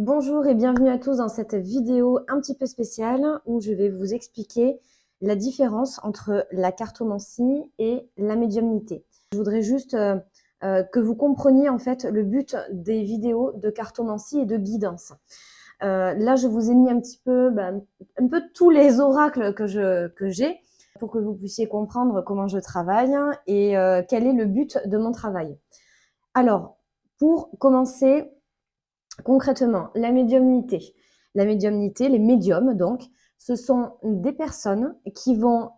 Bonjour et bienvenue à tous dans cette vidéo un petit peu spéciale où je vais vous expliquer la différence entre la cartomancie et la médiumnité. Je voudrais juste que vous compreniez en fait le but des vidéos de cartomancie et de guidance. Là, je vous ai mis un petit peu, un peu tous les oracles que j'ai pour que vous puissiez comprendre comment je travaille et quel est le but de mon travail. Alors, pour commencer, concrètement, la médiumnité. La médiumnité, les médiums donc, ce sont des personnes qui vont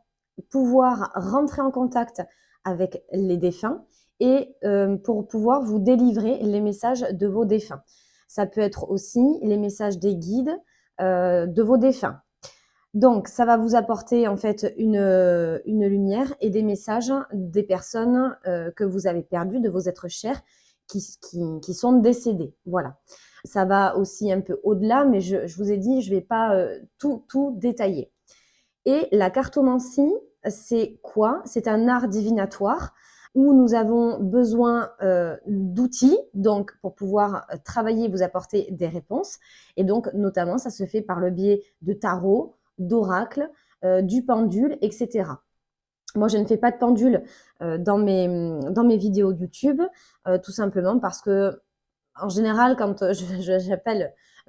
pouvoir rentrer en contact avec les défunts et pour pouvoir vous délivrer les messages de vos défunts. Ça peut être aussi les messages des guides de vos défunts. Donc, ça va vous apporter en fait une lumière et des messages des personnes que vous avez perdues, de vos êtres chers qui sont décédés. Voilà. Ça va aussi un peu au-delà, mais je vous ai dit, je ne vais pas tout détailler. Et la cartomancie, c'est quoi? C'est un art divinatoire où nous avons besoin d'outils, donc pour pouvoir travailler, vous apporter des réponses. Et donc, notamment, ça se fait par le biais de tarot, d'oracle, du pendule, etc. Moi, je ne fais pas de pendule dans mes vidéos YouTube, tout simplement parce que, en général, quand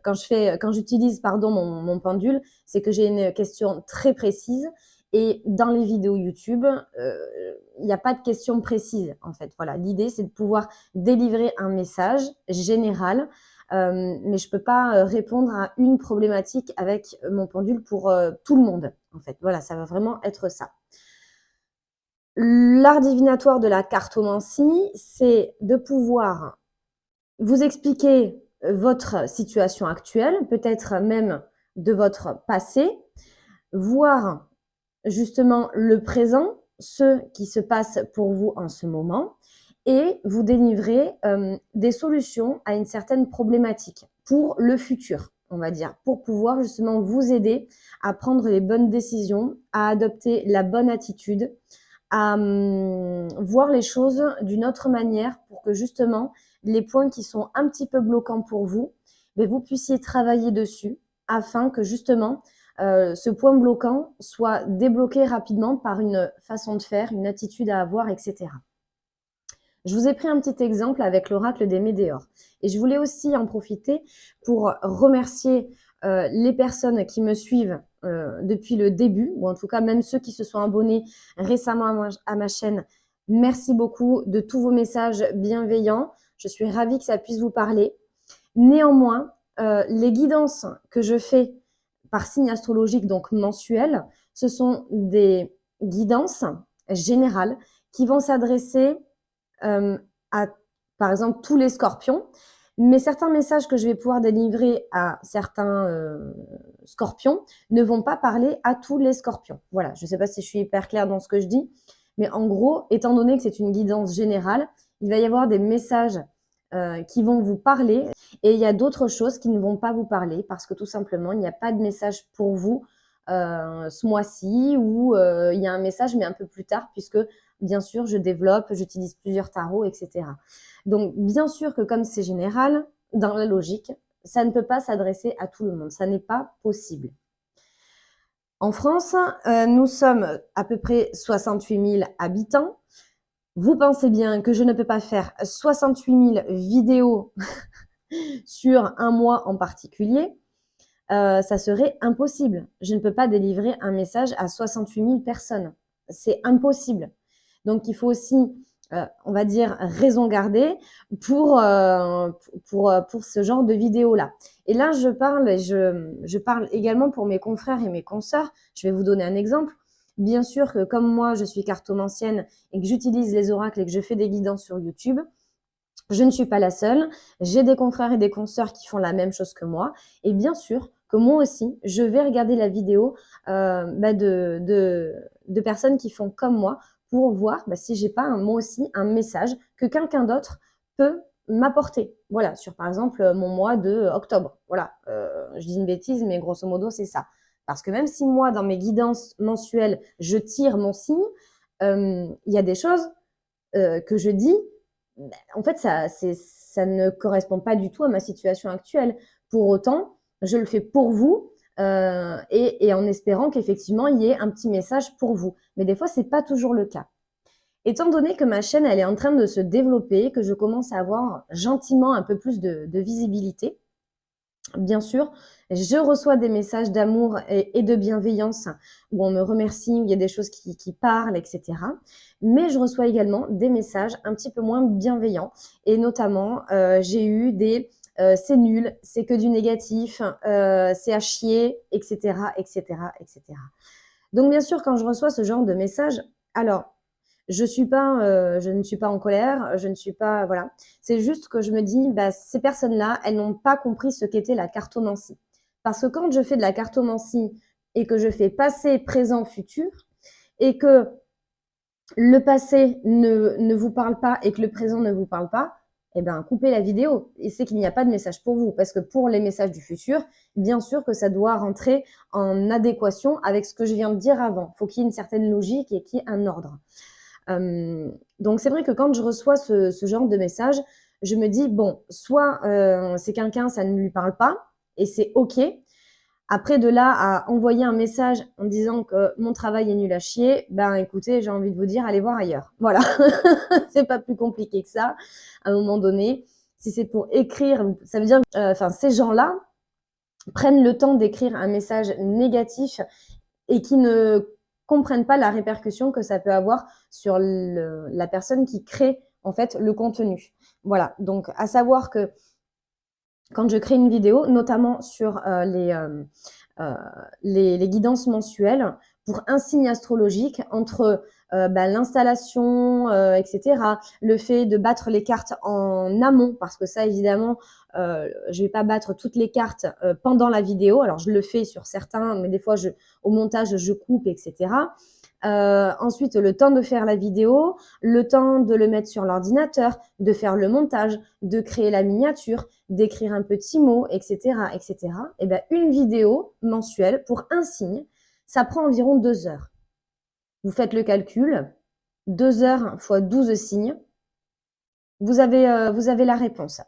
quand j'utilise mon pendule, c'est que j'ai une question très précise. Et dans les vidéos YouTube, il n'y a pas de question précise, en fait. Voilà, l'idée, c'est de pouvoir délivrer un message général, mais je ne peux pas répondre à une problématique avec mon pendule pour tout le monde, en fait. Voilà, ça va vraiment être ça. L'art divinatoire de la cartomancie, c'est de pouvoir vous expliquer votre situation actuelle, peut-être même de votre passé, voir justement le présent, ce qui se passe pour vous en ce moment, et vous délivrer des solutions à une certaine problématique pour le futur, on va dire, pour pouvoir justement vous aider à prendre les bonnes décisions, à adopter la bonne attitude, à voir les choses d'une autre manière pour que justement les points qui sont un petit peu bloquants pour vous, mais vous puissiez travailler dessus afin que justement ce point bloquant soit débloqué rapidement par une façon de faire, une attitude à avoir, etc. Je vous ai pris un petit exemple avec l'oracle des Médéors. Et je voulais aussi en profiter pour remercier les personnes qui me suivent depuis le début, ou en tout cas même ceux qui se sont abonnés récemment à ma chaîne. Merci beaucoup de tous vos messages bienveillants. Je suis ravie que ça puisse vous parler. Néanmoins, les guidances que je fais par signe astrologique, donc mensuel, ce sont des guidances générales qui vont s'adresser à, par exemple, tous les scorpions. Mais certains messages que je vais pouvoir délivrer à certains scorpions ne vont pas parler à tous les scorpions. Voilà, je ne sais pas si je suis hyper claire dans ce que je dis, mais en gros, étant donné que c'est une guidance générale, il va y avoir des messages qui vont vous parler et il y a d'autres choses qui ne vont pas vous parler parce que tout simplement, il n'y a pas de message pour vous ce mois-ci ou il y a un message mais un peu plus tard puisque bien sûr, je développe, j'utilise plusieurs tarots, etc. Donc, bien sûr que comme c'est général, dans la logique, ça ne peut pas s'adresser à tout le monde. Ça n'est pas possible. En France, nous sommes à peu près 68 000 habitants. Vous pensez bien que je ne peux pas faire 68 000 vidéos sur un mois en particulier. Ça serait impossible. Je ne peux pas délivrer un message à 68 000 personnes. C'est impossible. Donc, il faut aussi, on va dire, raison garder pour ce genre de vidéo-là. Et là, je parle également pour mes confrères et mes consoeurs. Je vais vous donner un exemple. Bien sûr que comme moi, je suis cartomancienne et que j'utilise les oracles et que je fais des guidances sur YouTube, je ne suis pas la seule. J'ai des confrères et des consoeurs qui font la même chose que moi. Et bien sûr que moi aussi, je vais regarder la vidéo de personnes qui font comme moi pour voir si j'ai pas moi aussi un message que quelqu'un d'autre peut m'apporter. Voilà, sur par exemple mon mois de octobre. Voilà, je dis une bêtise, mais grosso modo, c'est ça. Parce que même si moi, dans mes guidances mensuelles, je tire mon signe, il y a des choses que je dis en fait, ça ne correspond pas du tout à ma situation actuelle. Pour autant, je le fais pour vous et en espérant qu'effectivement, il y ait un petit message pour vous. Mais des fois, c'est pas toujours le cas. Étant donné que ma chaîne, elle est en train de se développer, que je commence à avoir gentiment un peu plus de visibilité, bien sûr, je reçois des messages d'amour et de bienveillance où on me remercie, où il y a des choses qui parlent, etc. Mais je reçois également des messages un petit peu moins bienveillants. Et notamment, j'ai eu des c'est nul, c'est que du négatif, c'est à chier, etc., etc., etc. Donc bien sûr, quand je reçois ce genre de messages, alors je ne suis pas en colère, je ne suis pas, voilà. C'est juste que je me dis, bah, ces personnes-là, elles n'ont pas compris ce qu'était la cartomancie. Parce que quand je fais de la cartomancie et que je fais passé, présent, futur, et que le passé ne vous parle pas et que le présent ne vous parle pas, eh ben, coupez la vidéo. Et c'est qu'il n'y a pas de message pour vous. Parce que pour les messages du futur, bien sûr que ça doit rentrer en adéquation avec ce que je viens de dire avant. Il faut qu'il y ait une certaine logique et qu'il y ait un ordre. Donc c'est vrai que quand je reçois ce genre de message, je me dis, bon, soit c'est quelqu'un, ça ne lui parle pas, et c'est OK. Après, de là à envoyer un message en disant que mon travail est nul à chier, ben écoutez, j'ai envie de vous dire, allez voir ailleurs. Voilà, c'est pas plus compliqué que ça. À un moment donné, si c'est pour écrire, ça veut dire, enfin, ces gens-là prennent le temps d'écrire un message négatif et qui ne comprennent pas la répercussion que ça peut avoir sur la personne qui crée en fait le contenu. Voilà, donc à savoir que quand je crée une vidéo, notamment sur les guidances mensuelles, pour un signe astrologique entre l'installation, etc., le fait de battre les cartes en amont, parce que ça, évidemment, je vais pas battre toutes les cartes pendant la vidéo. Alors, je le fais sur certains, mais des fois, au montage, je coupe, etc. Ensuite, le temps de faire la vidéo, le temps de le mettre sur l'ordinateur, de faire le montage, de créer la miniature, d'écrire un petit mot, etc., etc. Et ben, une vidéo mensuelle pour un signe, ça prend environ 2 heures. Vous faites le calcul, 2 heures fois 12 signes, vous avez la réponse.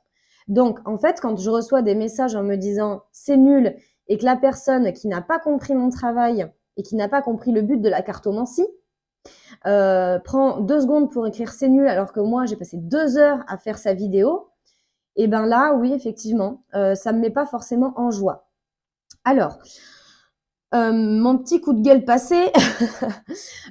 Donc, en fait, quand je reçois des messages en me disant c'est nul et que la personne qui n'a pas compris mon travail et qui n'a pas compris le but de la cartomancie prend 2 secondes pour écrire c'est nul alors que moi j'ai passé 2 heures à faire sa vidéo, et ben là, oui, effectivement, ça me met pas forcément en joie. Alors, mon petit coup de gueule passé,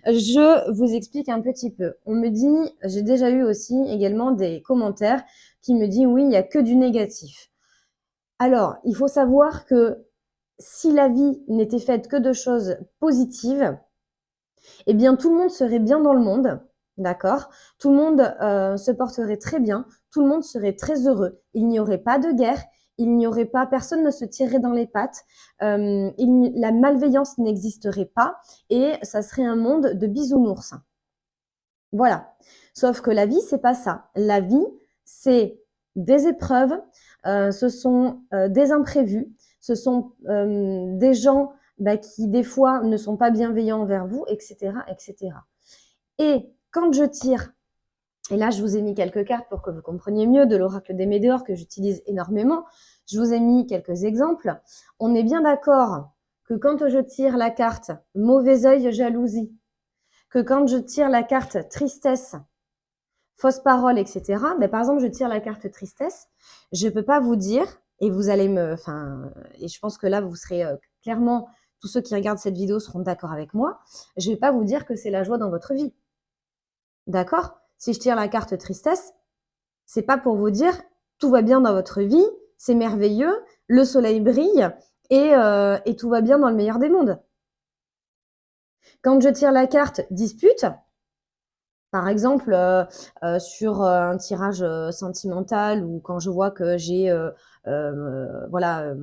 je vous explique un petit peu. On me dit, j'ai déjà eu aussi également des commentaires qui me disent oui, il n'y a que du négatif. Alors, il faut savoir que si la vie n'était faite que de choses positives, eh bien tout le monde serait bien dans le monde, d'accord? Tout le monde se porterait très bien, tout le monde serait très heureux. Il n'y aurait pas de guerre, il n'y aurait pas, personne ne se tirerait dans les pattes, la malveillance n'existerait pas et ça serait un monde de bisounours. Voilà. Sauf que la vie, c'est pas ça. La vie, c'est des épreuves, ce sont des imprévus, ce sont des gens qui des fois ne sont pas bienveillants envers vous, etc., etc. Et quand je tire, et là je vous ai mis quelques cartes pour que vous compreniez mieux de l'oracle des Médéors que j'utilise énormément, je vous ai mis quelques exemples. On est bien d'accord que quand je tire la carte mauvais œil, jalousie, que quand je tire la carte tristesse, fausse parole, etc. Mais par exemple, je tire la carte tristesse, je peux pas vous dire, et vous allez et je pense que là, vous serez clairement, tous ceux qui regardent cette vidéo seront d'accord avec moi, je vais pas vous dire que c'est la joie dans votre vie. D'accord? Si je tire la carte tristesse, c'est pas pour vous dire tout va bien dans votre vie, c'est merveilleux, le soleil brille et tout va bien dans le meilleur des mondes. Quand je tire la carte dispute, par exemple, sur un tirage sentimental ou quand je vois que j'ai, voilà,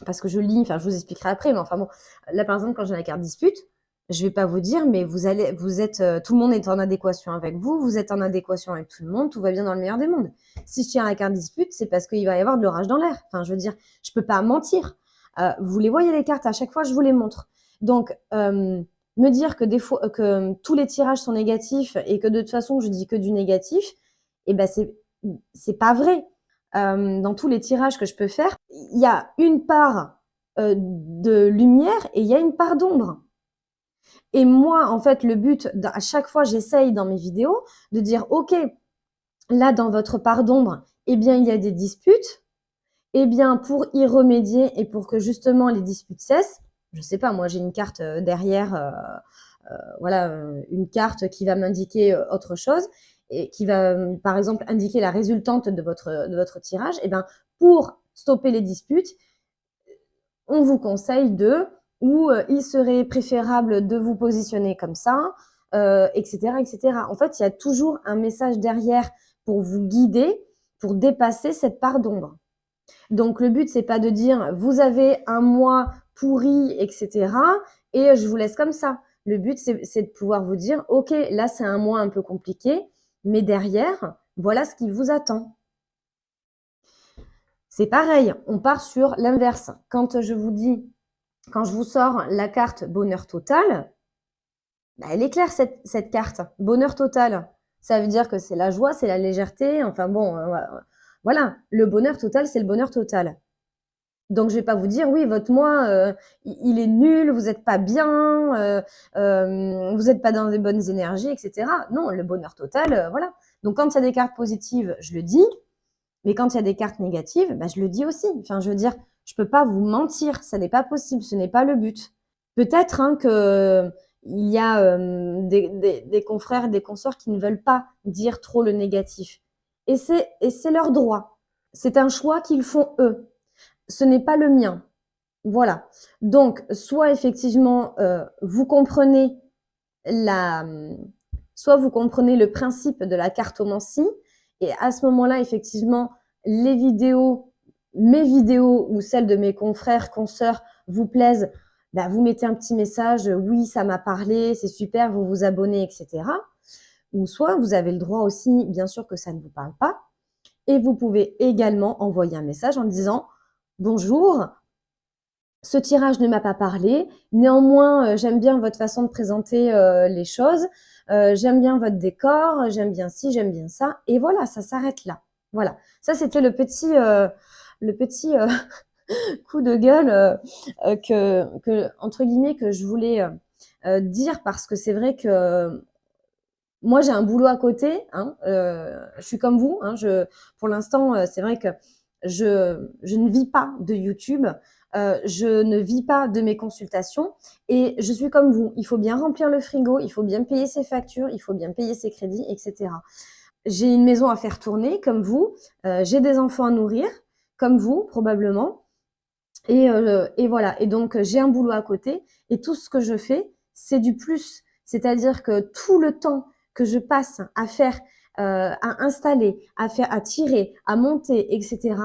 parce que je lis, enfin, je vous expliquerai après, mais enfin bon, là, par exemple, quand j'ai la carte dispute, je vais pas vous dire, mais vous êtes, tout le monde est en adéquation avec vous, vous êtes en adéquation avec tout le monde, tout va bien dans le meilleur des mondes. Si je tiens la carte dispute, c'est parce qu'il va y avoir de l'orage dans l'air. Enfin, je veux dire, je peux pas mentir. Vous les voyez les cartes, à chaque fois, je vous les montre. Donc, me dire que des fois que tous les tirages sont négatifs et que de toute façon je dis que du négatif, Et ben c'est pas vrai. Dans tous les tirages que je peux faire, il y a une part de lumière et il y a une part d'ombre. Et moi, en fait, le but, à chaque fois, j'essaye dans mes vidéos de dire, OK, là, dans votre part d'ombre, eh bien, il y a des disputes. Eh bien, pour y remédier et pour que justement les disputes cessent, je sais pas, moi, j'ai une carte derrière, voilà, une carte qui va m'indiquer autre chose et qui va, par exemple, indiquer la résultante de votre tirage. Eh bien, pour stopper les disputes, on vous conseille ou il serait préférable de vous positionner comme ça, etc., etc. En fait, il y a toujours un message derrière pour vous guider, pour dépasser cette part d'ombre. Donc, le but, c'est pas de dire vous avez un mois pourri, etc. et je vous laisse comme ça. Le but, c'est de pouvoir vous dire ok, là, c'est un mois un peu compliqué, mais derrière, voilà ce qui vous attend. C'est pareil, on part sur l'inverse. Quand je vous sors la carte bonheur total, bah, elle est claire cette carte. Bonheur total, ça veut dire que c'est la joie, c'est la légèreté. Enfin bon, voilà, le bonheur total, c'est le bonheur total. Donc je vais pas vous dire oui, votre mois il est nul, vous êtes pas bien, vous êtes pas dans les bonnes énergies, etc. Non, le bonheur total, voilà. Donc quand il y a des cartes positives, je le dis. Mais quand il y a des cartes négatives, bah, je le dis aussi. Enfin, je veux dire, je peux pas vous mentir, ça n'est pas possible, ce n'est pas le but. Peut-être hein, que il y a des confrères et des consorts qui ne veulent pas dire trop le négatif. Et c'est leur droit. C'est un choix qu'ils font eux. Ce n'est pas le mien. Voilà. Donc, soit effectivement, soit vous comprenez le principe de la cartomancie, et à ce moment-là, effectivement, mes vidéos ou celles de mes confrères, consoeurs vous plaisent, bah, vous mettez un petit message, oui, ça m'a parlé, c'est super, vous vous abonnez, etc. Ou soit vous avez le droit aussi, bien sûr, que ça ne vous parle pas, et vous pouvez également envoyer un message en disant bonjour, ce tirage ne m'a pas parlé. Néanmoins, j'aime bien votre façon de présenter les choses. J'aime bien votre décor. J'aime bien ci, j'aime bien ça. Et voilà, ça s'arrête là. Voilà. Ça, c'était le petit coup de gueule entre guillemets, que je voulais dire parce que c'est vrai que moi, j'ai un boulot à côté. Hein, je suis comme vous. Hein, pour l'instant, c'est vrai que je ne vis pas de YouTube. Je ne vis pas de mes consultations et je suis comme vous. Il faut bien remplir le frigo, il faut bien payer ses factures, il faut bien payer ses crédits, etc. J'ai une maison à faire tourner, comme vous. J'ai des enfants à nourrir, comme vous, probablement. Et voilà. Et donc, j'ai un boulot à côté et tout ce que je fais, c'est du plus. C'est-à-dire que tout le temps que je passe à faire, à installer, à tirer, à monter, etc.,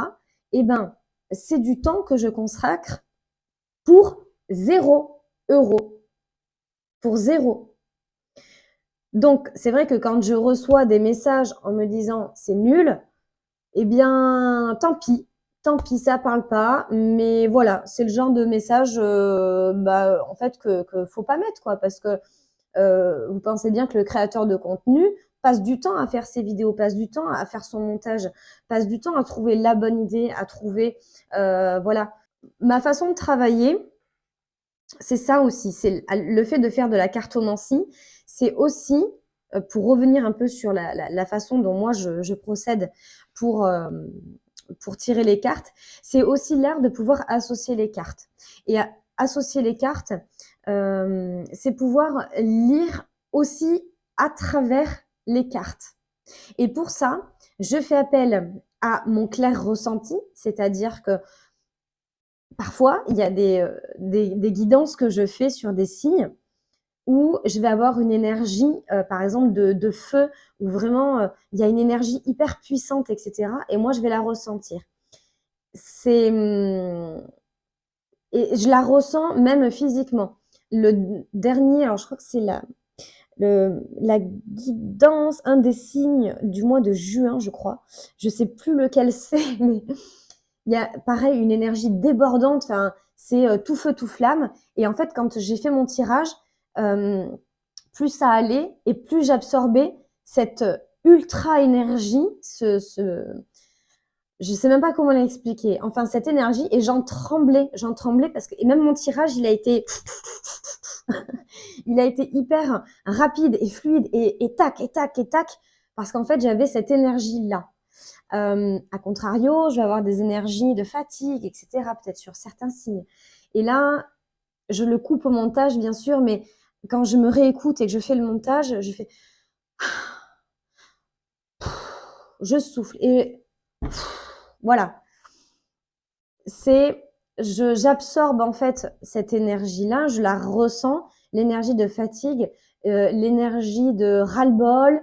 eh ben, c'est du temps que je consacre pour 0 €. Pour zéro. Donc, c'est vrai que quand je reçois des messages en me disant c'est nul, eh bien, tant pis, ça parle pas. Mais voilà, c'est le genre de message, en fait, que faut pas mettre, quoi, parce que vous pensez bien que le créateur de contenu passe du temps à faire ses vidéos, passe du temps à faire son montage, passe du temps à trouver la bonne idée, à trouver, voilà. Ma façon de travailler, c'est ça aussi, c'est le fait de faire de la cartomancie, c'est aussi, pour revenir un peu sur la façon dont moi je procède pour, pour tirer les cartes, c'est aussi l'art de pouvoir associer les cartes. Et associer les cartes, c'est pouvoir lire aussi à travers les cartes. Et pour ça, je fais appel à mon clair ressenti, c'est-à-dire que parfois, il y a des guidances que je fais sur des signes où je vais avoir une énergie, par exemple de feu, où vraiment, il y a une énergie hyper puissante et cetera et moi je vais la ressentir. C'est, et je la ressens même physiquement. Le dernier, alors je crois que c'est la guidance, un des signes du mois de juin, je crois. Je sais plus lequel c'est, mais il y a pareil une énergie débordante, enfin, c'est tout feu, tout flamme. Et en fait, quand j'ai fait mon tirage, plus ça allait et plus j'absorbais cette ultra énergie, je sais même pas comment l'expliquer. Enfin, cette énergie, et j'en tremblais parce que, et même mon tirage, il a été hyper rapide et fluide et tac, et tac, et tac, parce qu'en fait, j'avais cette énergie-là. À contrario, je vais avoir des énergies de fatigue, etc., peut-être sur certains signes. Et là, je le coupe au montage, bien sûr, mais quand je me réécoute et que je fais le montage, je fais, je souffle et voilà. J'absorbe en fait cette énergie-là, je la ressens, l'énergie de fatigue, l'énergie de ras-le-bol,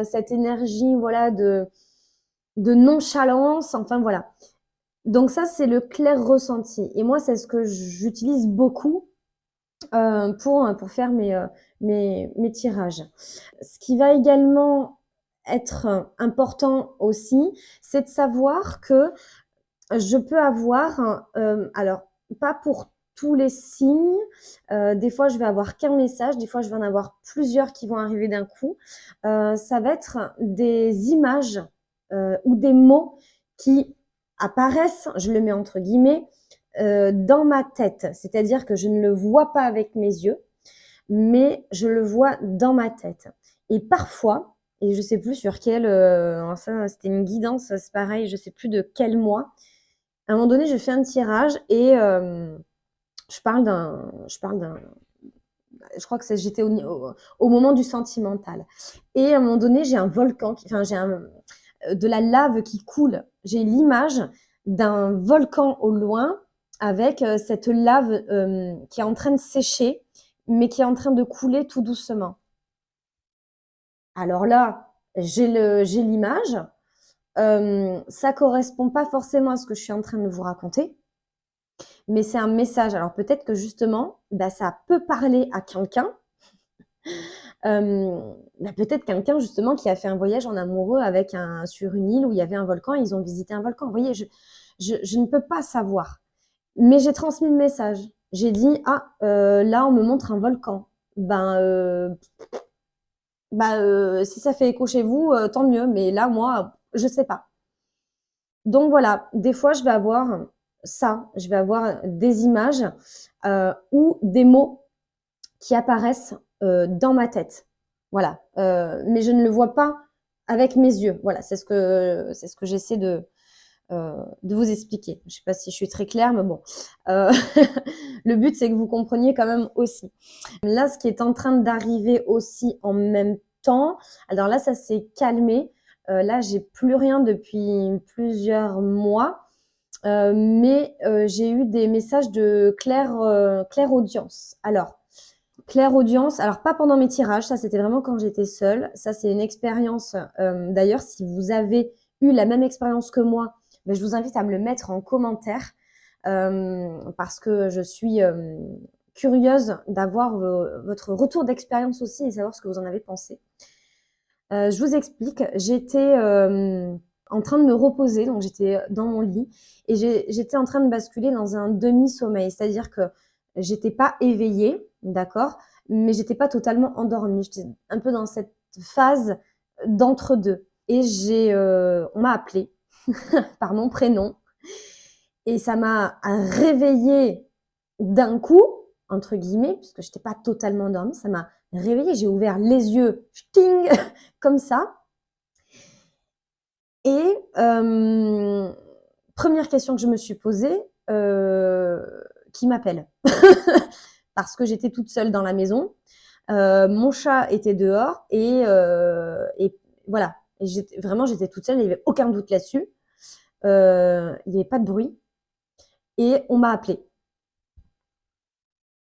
cette énergie, voilà, de nonchalance, enfin voilà. Donc ça, c'est le clair ressenti. Et moi, c'est ce que j'utilise beaucoup pour faire mes tirages. Ce qui va également être important aussi, c'est de savoir que je peux avoir, alors pas pour tous les signes, des fois je vais avoir qu'un message, des fois je vais en avoir plusieurs qui vont arriver d'un coup. Ça va être des images ou des mots qui apparaissent, je le mets entre guillemets, dans ma tête. C'est-à-dire que je ne le vois pas avec mes yeux, mais je le vois dans ma tête. Et parfois, et je sais plus sur quel, ça c'était une guidance, c'est pareil, je sais plus de quel mois. À un moment donné, je fais un tirage et je crois que j'étais au moment du sentimental. Et à un moment donné, j'ai un volcan, de la lave qui coule. J'ai l'image d'un volcan au loin avec cette lave qui est en train de sécher, mais qui est en train de couler tout doucement. Alors là, j'ai l'image. Ça correspond pas forcément à ce que je suis en train de vous raconter, mais c'est un message. Alors peut-être que justement, bah, ça peut parler à quelqu'un. Bah, peut-être quelqu'un justement qui a fait un voyage en amoureux sur une île où il y avait un volcan et ils ont visité un volcan. Vous voyez, je ne peux pas savoir. Mais j'ai transmis le message. J'ai dit, ah, là, on me montre un volcan. Si ça fait écho chez vous, tant mieux. Mais là, moi, je sais pas. Donc voilà, des fois, je vais avoir ça. Je vais avoir des images ou des mots qui apparaissent dans ma tête. Voilà. Mais je ne le vois pas avec mes yeux. Voilà, c'est ce que j'essaie de vous expliquer. Je ne sais pas si je suis très claire, mais bon. Le but, c'est que vous compreniez quand même aussi. Là, ce qui est en train d'arriver aussi en même temps, alors là, ça s'est calmé. Là, j'ai plus rien depuis plusieurs mois. Mais j'ai eu des messages de claire audience. Alors, claire audience, alors pas pendant mes tirages, ça c'était vraiment quand j'étais seule. Ça c'est une expérience. D'ailleurs, si vous avez eu la même expérience que moi, ben, je vous invite à me le mettre en commentaire parce que je suis curieuse d'avoir votre retour d'expérience aussi et savoir ce que vous en avez pensé. Je vous explique, j'étais en train de me reposer, donc j'étais dans mon lit et j'étais en train de basculer dans un demi-sommeil, c'est-à-dire que j'étais pas éveillée, d'accord, mais j'étais pas totalement endormie. J'étais un peu dans cette phase d'entre-deux. Et on m'a appelée par mon prénom et ça m'a réveillée d'un coup, entre guillemets, puisque j'étais pas totalement endormie, ça m'a réveillée. J'ai ouvert les yeux, ting, comme ça. Et première question que je me suis posée, qui m'appelle? Parce que j'étais toute seule dans la maison. Mon chat était dehors et voilà. Et j'étais toute seule, il n'y avait aucun doute là-dessus. Il n'y avait pas de bruit. Et on m'a appelée.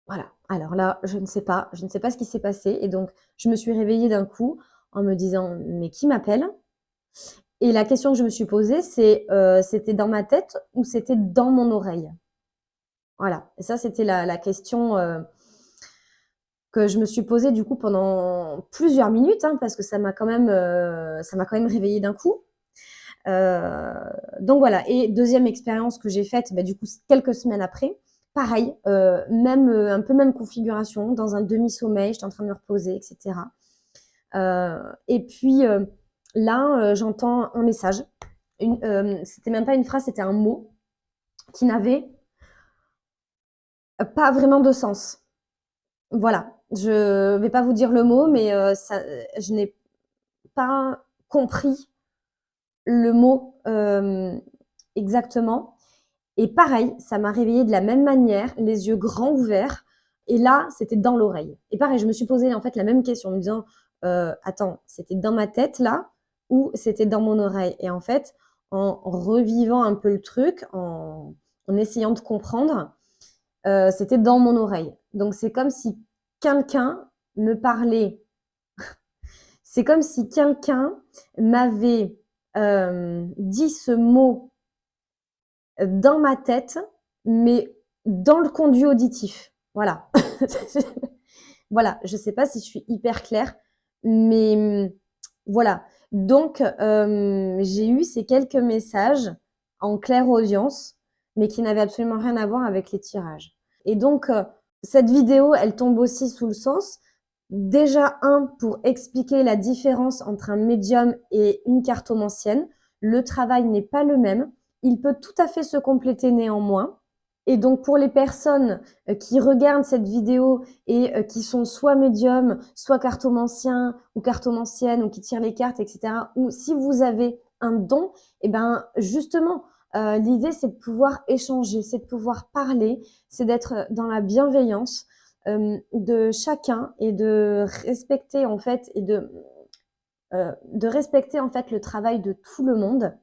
Voilà. Alors là, je ne sais pas ce qui s'est passé. Et donc, je me suis réveillée d'un coup en me disant, mais qui m'appelle? Et la question que je me suis posée, c'est c'était dans ma tête ou c'était dans mon oreille? Voilà. Et ça, c'était la question que je me suis posée du coup pendant plusieurs minutes, hein, parce que ça m'a quand même réveillée d'un coup. Donc voilà. Et deuxième expérience que j'ai faite, bah, du coup, quelques semaines après, pareil, un peu même configuration, dans un demi-sommeil, j'étais en train de me reposer, etc. Et puis, là, j'entends un message. C'était même pas une phrase, c'était un mot qui n'avait pas vraiment de sens. Voilà, je vais pas vous dire le mot, mais je n'ai pas compris le mot exactement. Et pareil, ça m'a réveillée de la même manière, les yeux grands ouverts. Et là, c'était dans l'oreille. Et pareil, je me suis posé en fait la même question en me disant, attends, c'était dans ma tête là ou c'était dans mon oreille? Et en fait, en revivant un peu le truc, en essayant de comprendre, c'était dans mon oreille. Donc c'est comme si quelqu'un me parlait. C'est comme si quelqu'un m'avait dit ce mot dans ma tête, mais dans le conduit auditif. Voilà. Voilà, je sais pas si je suis hyper claire, mais voilà. Donc, j'ai eu ces quelques messages en clairaudience, mais qui n'avaient absolument rien à voir avec les tirages. Et donc, cette vidéo, elle tombe aussi sous le sens. Déjà, pour expliquer la différence entre un médium et une cartomancienne. Le travail n'est pas le même. Il peut tout à fait se compléter néanmoins. Et donc, pour les personnes qui regardent cette vidéo et qui sont soit médiums, soit cartomanciens ou cartomanciennes ou qui tirent les cartes, etc. Ou si vous avez un don, et ben justement, l'idée c'est de pouvoir échanger, c'est de pouvoir parler, c'est d'être dans la bienveillance de chacun et de respecter en fait de respecter en fait le travail de tout le monde.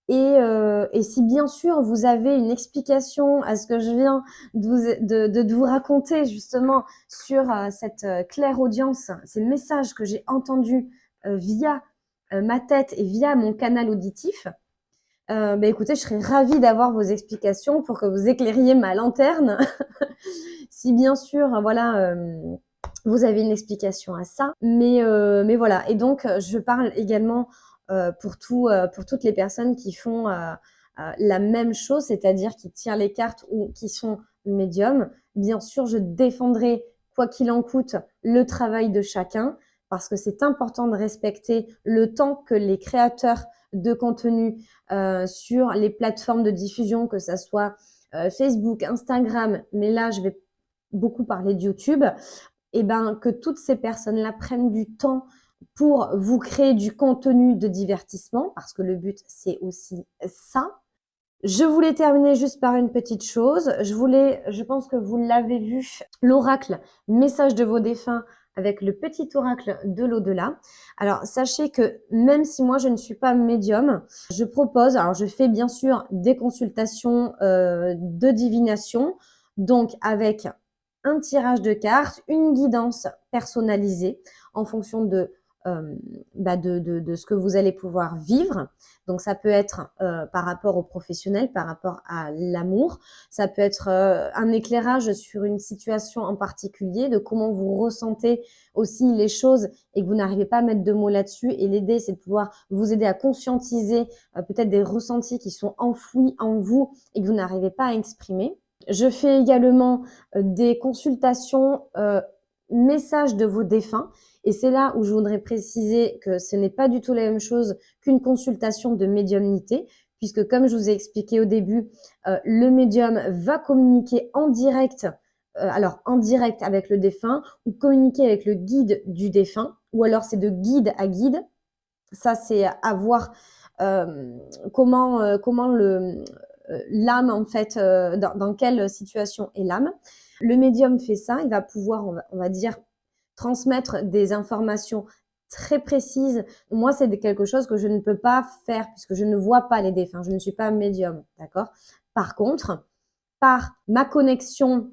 Et si bien sûr vous avez une explication à ce que je viens de vous raconter justement sur cette clairaudience, ces messages que j'ai entendus via ma tête et via mon canal auditif, bah écoutez, je serais ravie d'avoir vos explications pour que vous éclairiez ma lanterne. Si bien sûr, voilà, vous avez une explication à ça. Mais voilà. Et donc, je parle également pour toutes les personnes qui font la même chose, c'est-à-dire qui tirent les cartes ou qui sont médiums. Bien sûr, je défendrai, quoi qu'il en coûte, le travail de chacun parce que c'est important de respecter le temps que les créateurs de contenu sur les plateformes de diffusion, que ça soit Facebook, Instagram, mais là, je vais beaucoup parler de YouTube, et ben que toutes ces personnes-là prennent du temps pour vous créer du contenu de divertissement, parce que le but, c'est aussi ça. Je voulais terminer juste par une petite chose. Je pense que vous l'avez vu, l'oracle message de vos défunts avec le petit oracle de l'au-delà. Alors, sachez que même si moi, je ne suis pas médium, je propose, alors je fais bien sûr des consultations de divination, donc avec un tirage de cartes, une guidance personnalisée en fonction de ce que vous allez pouvoir vivre. Donc ça peut être par rapport au professionnel, par rapport à l'amour, ça peut être un éclairage sur une situation en particulier, de comment vous ressentez aussi les choses et que vous n'arrivez pas à mettre de mots là-dessus. Et l'idée, c'est de pouvoir vous aider à conscientiser peut-être des ressentis qui sont enfouis en vous et que vous n'arrivez pas à exprimer. Je fais également des consultations messages de vos défunts. Et c'est là où je voudrais préciser que ce n'est pas du tout la même chose qu'une consultation de médiumnité, puisque comme je vous ai expliqué au début, le médium va communiquer en direct, alors en direct avec le défunt, ou communiquer avec le guide du défunt, ou alors c'est de guide à guide. Ça, c'est à voir comment l'âme, en fait, dans quelle situation est l'âme. Le médium fait ça, il va pouvoir, on va dire, transmettre des informations très précises. Moi, c'est quelque chose que je ne peux pas faire puisque je ne vois pas les défunts. Je ne suis pas médium, d'accord? Par contre, par ma connexion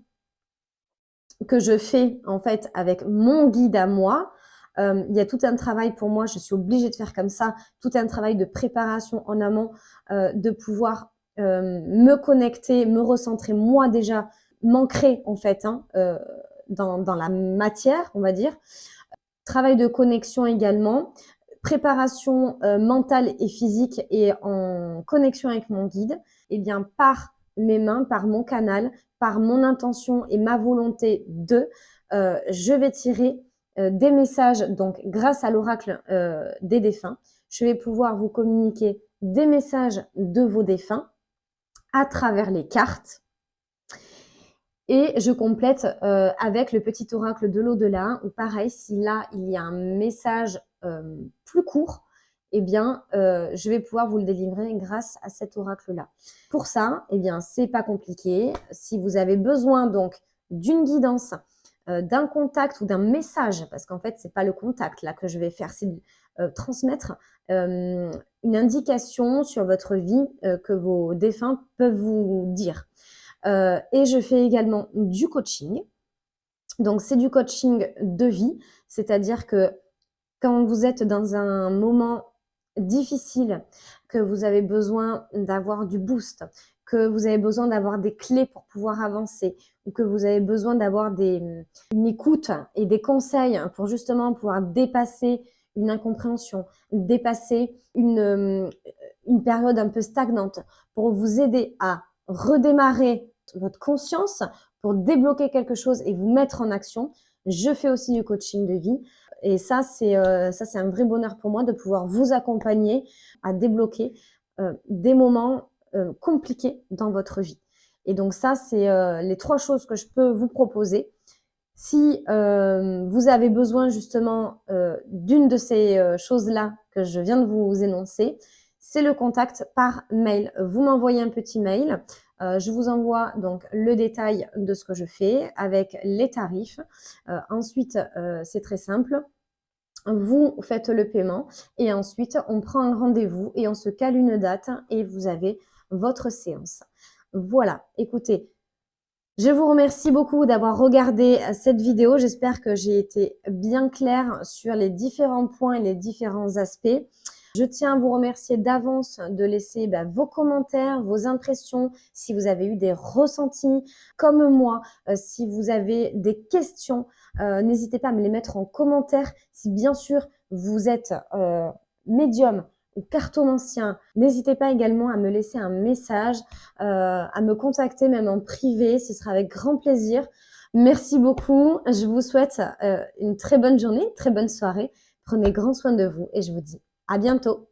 que je fais en fait avec mon guide à moi, il y a tout un travail pour moi, je suis obligée de faire comme ça, tout un travail de préparation en amont, de pouvoir me connecter, me recentrer moi déjà, m'ancrer en fait dans la matière, on va dire. Travail de connexion également, préparation mentale et physique et en connexion avec mon guide, et bien par mes mains, par mon canal, par mon intention et ma volonté je vais tirer des messages, donc grâce à l'oracle des défunts, je vais pouvoir vous communiquer des messages de vos défunts à travers les cartes. Et je complète avec le petit oracle de l'au-delà, où pareil, si là, il y a un message plus court, eh bien, je vais pouvoir vous le délivrer grâce à cet oracle-là. Pour ça, eh bien, c'est pas compliqué. Si vous avez besoin donc d'une guidance, d'un contact ou d'un message, parce qu'en fait, c'est pas le contact là que je vais faire, c'est transmettre une indication sur votre vie que vos défunts peuvent vous dire. Et je fais également du coaching. Donc, c'est du coaching de vie, c'est-à-dire que quand vous êtes dans un moment difficile, que vous avez besoin d'avoir du boost, que vous avez besoin d'avoir des clés pour pouvoir avancer, ou que vous avez besoin d'avoir une écoute et des conseils pour justement pouvoir dépasser une incompréhension, dépasser une période un peu stagnante, pour vous aider à redémarrer votre conscience, pour débloquer quelque chose et vous mettre en action. Je fais aussi du coaching de vie. Et ça, c'est un vrai bonheur pour moi de pouvoir vous accompagner à débloquer des moments compliqués dans votre vie. Et donc ça, c'est les 3 choses que je peux vous proposer. Si vous avez besoin justement d'une de ces choses-là que je viens de vous énoncer, c'est le contact par mail. Vous m'envoyez un petit mail. Je vous envoie donc le détail de ce que je fais avec les tarifs. Ensuite, c'est très simple. Vous faites le paiement et ensuite on prend un rendez-vous et on se cale une date et vous avez votre séance. Voilà, écoutez, je vous remercie beaucoup d'avoir regardé cette vidéo. J'espère que j'ai été bien claire sur les différents points et les différents aspects. Je tiens à vous remercier d'avance de laisser vos commentaires, vos impressions, si vous avez eu des ressentis comme moi, si vous avez des questions, n'hésitez pas à me les mettre en commentaire. Si bien sûr vous êtes médium ou cartomancien, n'hésitez pas également à me laisser un message, à me contacter même en privé, ce sera avec grand plaisir. Merci beaucoup, je vous souhaite une très bonne journée, très bonne soirée. Prenez grand soin de vous et je vous dis à bientôt.